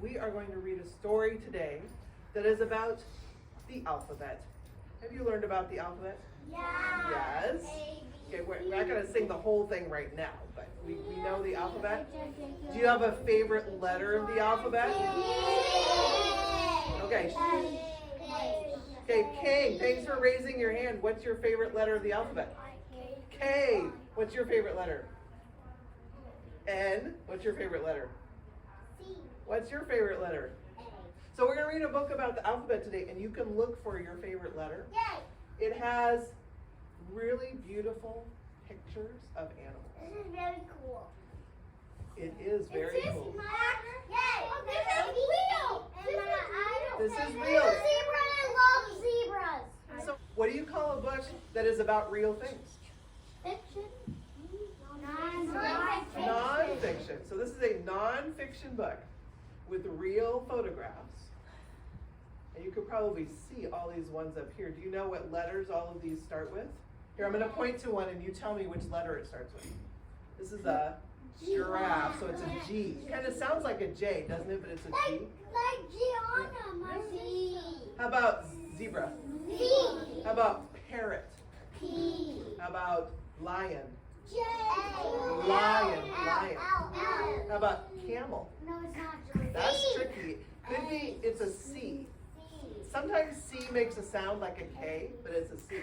we are going to read a story today that is about the alphabet. Have you learned about the alphabet? Yeah. Yes. Okay, we're not going to sing the whole thing right now, but we know the alphabet. Do you have a favorite letter of the alphabet? Okay. Okay, K. Thanks for raising your hand. What's your favorite letter of the alphabet? K. What's your favorite letter? N. What's your favorite letter? C. What's your favorite letter? So we're going to read a book about the alphabet today, and you can look for your favorite letter. Yay. It has really beautiful pictures of animals. This is very cool. It is very cool. Yay. Oh, this is real. This is This real. is zebra and I love zebras. So what do you call a book that is about real things? Fiction. Non-fiction. So this is a non-fiction book with real photographs. And you could probably see all these ones up here. Do you know what letters all of these start with? Here, I'm going to point to one and you tell me which letter it starts with. This is a giraffe, so it's a G. It kind of sounds like a J, doesn't it? But it's a G. Like Gianna, my Z. How about zebra? Z. How about parrot? P. How about lion? J. Lion. L. How about camel? No, it's not. That's tricky. Could be, it's a C. Sometimes C makes a sound like a K, but it's a C.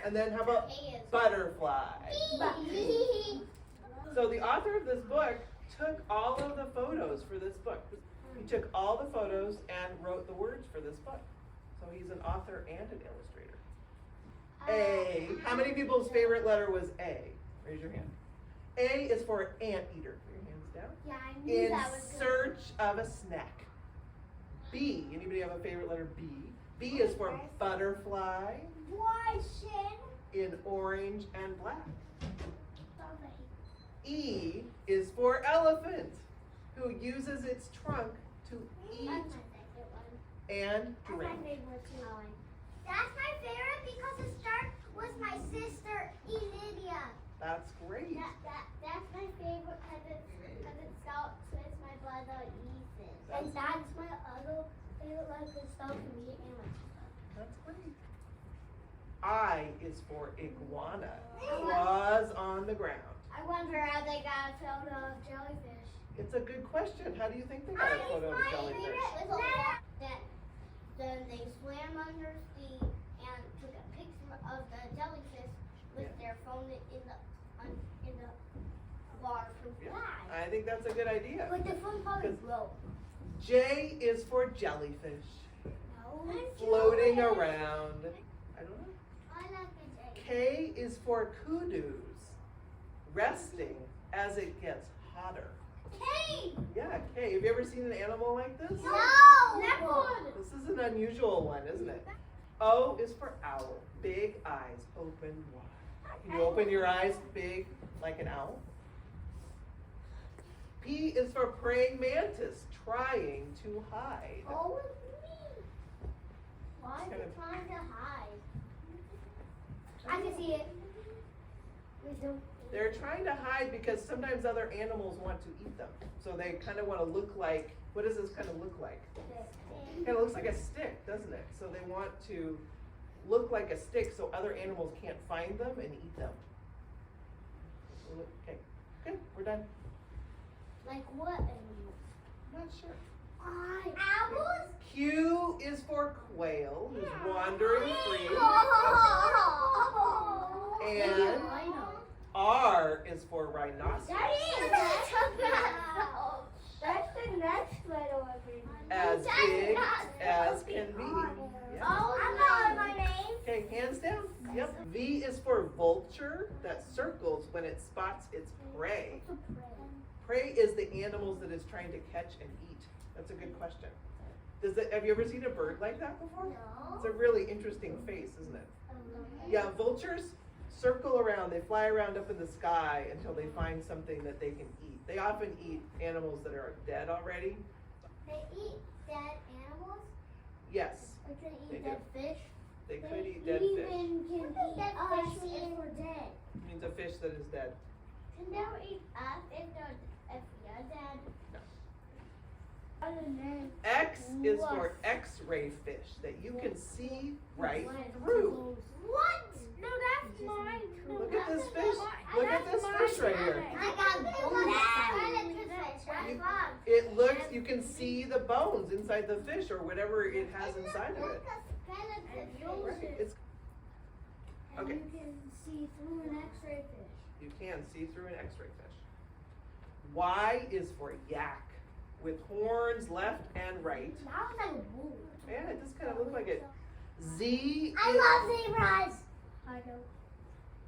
And then how about butterfly? So the author of this book took all of the photos for this book. He took all the photos and wrote the words for this book. So he's an author and an illustrator. A. How many people's favorite letter was A? Raise your hand. A is for anteater. Put your hands down. Yeah, I knew In that was good. search of a snack. B. Anybody have a favorite letter B? B is for butterfly Why, Shin? in orange and black. E is for elephant, who uses its trunk to eat That's my favorite one. and That's my drink. favorite too. That's my favorite because it starts with my sister, Lydia. That's great. That's my favorite because it starts with my brother, Ethan. And that's my other favorite one because it starts with me and my sister. That's great. I is for iguana, claws on the ground. I wonder how they got a photo of jellyfish. It's a good question. How do you think they got a photo of a jellyfish? Then they swam under the and took a picture of the jellyfish with their phone in the water for Yeah, fly. I think that's a good idea. But the phone probably broke. J is for jellyfish, No. floating around. I don't know. I like the J. K is for kudos, resting as it gets hotter. K. Yeah, K. Have you ever seen an animal like this? No. Never. This is an unusual one, isn't it? O is for owl, big eyes open wide. Can you open your eyes big like an owl? P is for praying mantis, trying to hide. Oh, it's me. Why is it trying to hide? I can see it. They're trying to hide because sometimes other animals want to eat them. So they kind of want to look like, what does this kind of look like? Kind of looks like a stick, doesn't it? So they want to look like a stick so other animals can't find them and eat them. Okay, good, we're done. Like what animals? Not sure. Owls? Q is for quail, who's wandering free. And R is for rhinoceros. That's the next letter of it. As big as can be. Yeah. Oh, I know my name. Okay, hands down. Yep. V is for vulture that circles when it spots its prey. Prey is the animals that it's trying to catch and eat. That's a good question. Have you ever seen a bird like that before? No. It's a really interesting face, isn't it? Yeah, vultures circle around. They fly around up in the sky until they find something that they can eat. They often eat animals that are dead already. They eat dead animals? Yes, Like they They eat do. dead fish? they could eat dead fish. Even can eat dead fish if we're dead. It means a fish that is dead. Can they eat us if you're dead? X is for X-ray fish that you can see right through. What? No, that's mine. Look at this fish. Look at this fish right here. I got bones. It looks, you can see the bones inside the fish or whatever it has inside of it. It's, okay. You can see through an X-ray fish. You can see through an X-ray fish. Y is for yak, with horns left and right. That was like a bull. Yeah, it does kind of look like it. Z I is, love zebras. I know.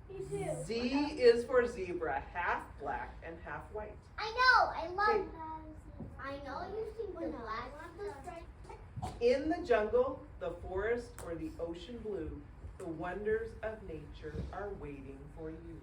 Me too. Z is for zebra, half black and half white. I know. I love. Okay. I know you see the black. In the jungle, the forest, or the ocean blue, the wonders of nature are waiting for you.